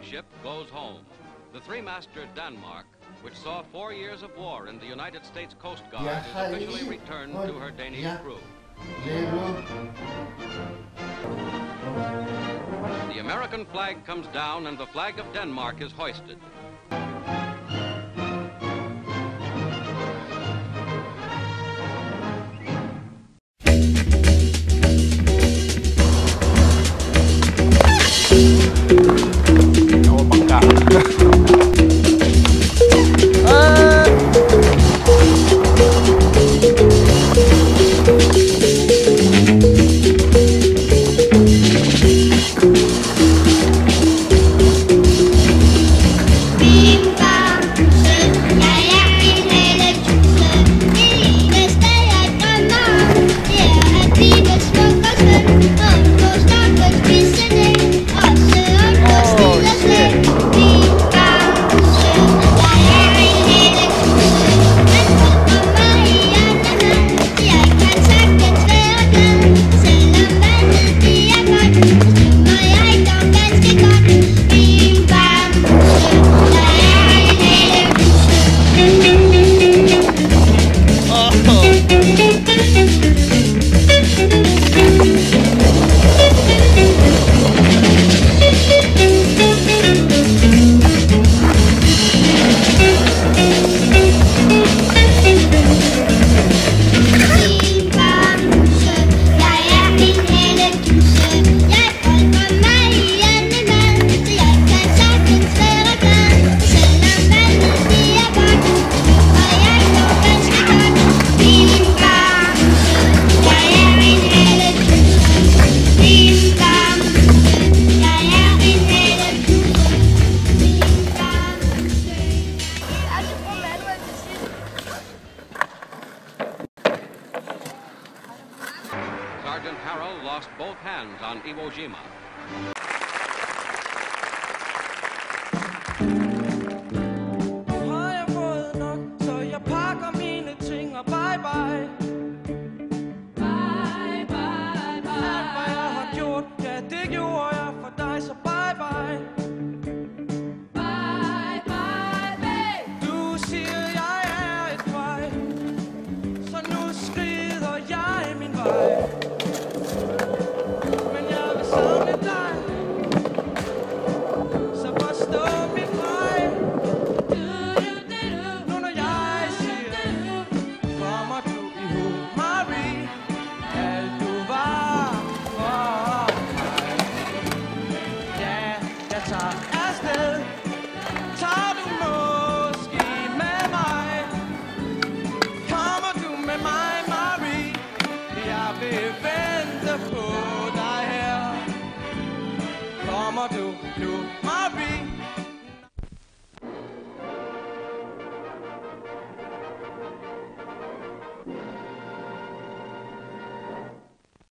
ship goes home. The three-masted Denmark, which saw 4 years of war in the United States Coast Guard, is officially returned to her Danish crew. The American flag comes down and the flag of Denmark is hoisted. Sergeant Harrell lost both hands on Iwo Jima. Har jeg fået nok, så jeg pakker mine ting og bye bye. Bye, bye, bye. Alt hvad jeg har gjort, ja det gjorde jeg for dig, så bye bye. Bye, bye, babe. Du siger jeg er et vej, så nu skrider jeg min vej. Men jeg vil savne dig, så forstå mit vej. Nu når jeg siger, kommer du i hu, Marie, alt du var for mig. Ja, jeg tager afsted, tager du måske med mig. Kommer du med mig, Marie, jeg vil vente på dig her. Kommer du nu, Marie?